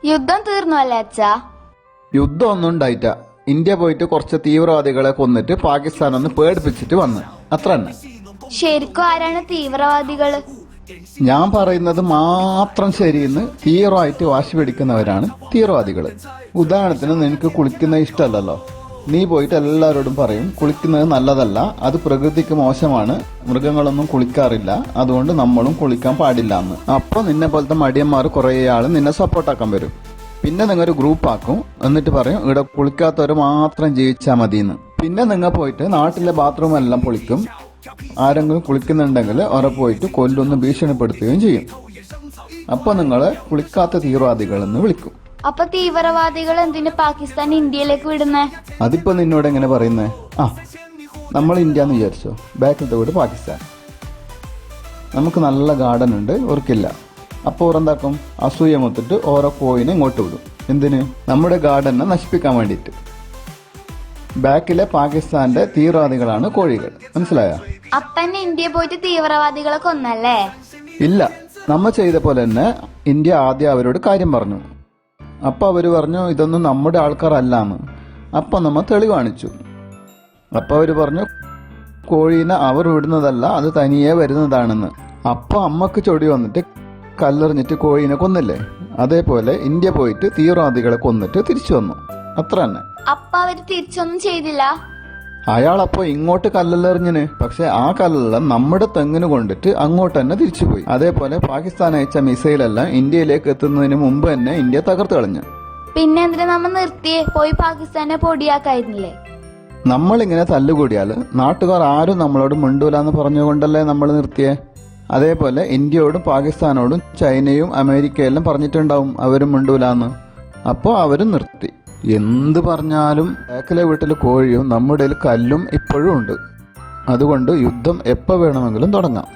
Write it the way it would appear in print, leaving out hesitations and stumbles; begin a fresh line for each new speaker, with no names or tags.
യുദ്ധം തീർന്നു അല്ലേ അച്ഛാ?
യുദ്ധം ഒന്നും ഉണ്ടായിട്ട. ഇന്ത്യ പോയിട്ട് കുറച്ച് തീവ്രവാദികളെ കൊന്നിട്ട് പാകിസ്ഥാൻ ഒന്ന് പേടിപ്പിച്ചിട്ട് വന്ന്, അത്ര തന്നെ.
ശരിക്കും ആരാണ് തീവ്രവാദികള്?
ഞാൻ പറയുന്നത് മാത്രം ശരിയെന്ന് തീവ്രമായിട്ട് വാശി പിടിക്കുന്നവരാണ് തീവ്രവാദികള്. ഉദാഹരണത്തിന് നിനക്ക് കുളിക്കുന്ന ഇഷ്ടമല്ലല്ലോ, നീ പോയിട്ട് എല്ലാവരോടും പറയും കുളിക്കുന്നത് നല്ലതല്ല, അത് പ്രകൃതിക്ക് മോശമാണ്, മൃഗങ്ങളൊന്നും കുളിക്കാറില്ല, അതുകൊണ്ട് നമ്മളും കുളിക്കാൻ പാടില്ല എന്ന്. അപ്പൊ നിന്നെ പോലത്തെ മടിയന്മാർ കുറെ ആള് നിന്നെ സപ്പോർട്ടാക്കാൻ വരും. പിന്നെ നിങ്ങൾ ഒരു ഗ്രൂപ്പ് ആക്കും, എന്നിട്ട് പറയും ഇവിടെ കുളിക്കാത്തവര് മാത്രം ജീവിച്ചാൽ മതിയെന്ന്. പിന്നെ നിങ്ങൾ പോയിട്ട് നാട്ടിലെ ബാത്റൂം എല്ലാം പൊളിക്കും. ആരെങ്കിലും കുളിക്കുന്നുണ്ടെങ്കിൽ അവരെ പോയിട്ട് കൊല്ലൊന്ന് ഭീഷണിപ്പെടുത്തുകയും ചെയ്യും. അപ്പൊ നിങ്ങളെ കുളിക്കാത്ത തീവ്രവാദികൾ എന്ന് വിളിക്കും.
അപ്പൊ തീവ്രവാദികൾ എന്തിന് പാകിസ്ഥാൻ ഇന്ത്യയിലേക്ക് വിടുന്നേ?
അതിപ്പോ നിന്നോട് എങ്ങനെ പറയുന്നേ? നമ്മൾ ഇന്ത്യ എന്ന് വിചാരിച്ചോ, ബാക്കിലത്തെ വീട് പാകിസ്ഥാൻ. നമുക്ക് നല്ല ഗാർഡൻ ഉണ്ട്, ഓർക്കില്ല. അപ്പോൾ ഓരെന്താക്കും, അസൂയ മൊത്തിട്ട് ഓരോ കോയിനെ ഇങ്ങോട്ട് വിടും. എന്തിന്? നമ്മുടെ ഗാർഡനെ നശിപ്പിക്കാൻ വേണ്ടിയിട്ട്. ബാക്കിലെ പാകിസ്ഥാന്റെ തീവ്രവാദികളാണ് കോഴികൾ, മനസ്സിലായോ?
അപ്പൻ ഇന്ത്യ പോയിട്ട് തീവ്രവാദികളെ കൊന്നല്ലേ?
ഇല്ല, നമ്മ ചെയ്ത പോലെ തന്നെ ഇന്ത്യ ആദ്യം അവരോട് കാര്യം പറഞ്ഞു. അപ്പൊ അവര് പറഞ്ഞു ഇതൊന്നും നമ്മുടെ ആൾക്കാരല്ലാന്ന്. അപ്പൊ നമ്മ തെളിവ് കാണിച്ചു. അപ്പൊ അവര് പറഞ്ഞു കോഴീനെ അവർ വിടുന്നതല്ല, അത് തനിയെ വരുന്നതാണെന്ന്. അപ്പൊ അമ്മക്ക് ചൊടി വന്നിട്ട് കല്ലെറിഞ്ഞിട്ട് കോഴീനെ കൊന്നില്ലേ, അതേപോലെ ഇന്ത്യ പോയിട്ട് തീവ്രവാദികളെ കൊന്നിട്ട് തിരിച്ചു വന്നു, അത്ര തന്നെ.
അപ്പൊ അവര് തിരിച്ചൊന്നും ചെയ്തില്ല?
അയാളപ്പോ ഇങ്ങോട്ട് കല്ലെറിഞ്ഞിന്, പക്ഷെ ആ കല്ലെല്ലാം നമ്മുടെ തെങ്ങിന് കൊണ്ടിട്ട് അങ്ങോട്ട് തന്നെ തിരിച്ചുപോയി. അതേപോലെ പാകിസ്ഥാൻ അയച്ച മിസൈലെല്ലാം ഇന്ത്യയിലേക്ക് എത്തുന്നതിന് മുമ്പ് തന്നെ ഇന്ത്യ തകർത്ത് കളഞ്ഞു.
പിന്നെ എന്തിനാ നമ്മ നിർത്തിയേ? പോയി പാകിസ്ഥാനെ പൊടിയാക്കായിരുന്നില്ലേ?
നമ്മളിങ്ങനെ തല്ലുകൂടിയാൽ നാട്ടുകാർ ആരും നമ്മളോട് മിണ്ടൂലെന്ന് പറഞ്ഞുകൊണ്ടല്ലേ നമ്മൾ നിർത്തിയേ. അതേപോലെ ഇന്ത്യയോടും പാകിസ്ഥാനോടും ചൈനയും അമേരിക്കയെല്ലാം പറഞ്ഞിട്ടുണ്ടാവും അവരും മിണ്ടൂലെന്ന്. അപ്പോൾ അവരും നിർത്തി. എന്ത് പറഞ്ഞാലും ബാക്കിലെ വീട്ടിൽ കോഴിയും നമ്മുടെ കല്ലും ഇപ്പോഴും ഉണ്ട്. അതുകൊണ്ട് യുദ്ധം എപ്പോൾ വേണമെങ്കിലും തുടങ്ങാം.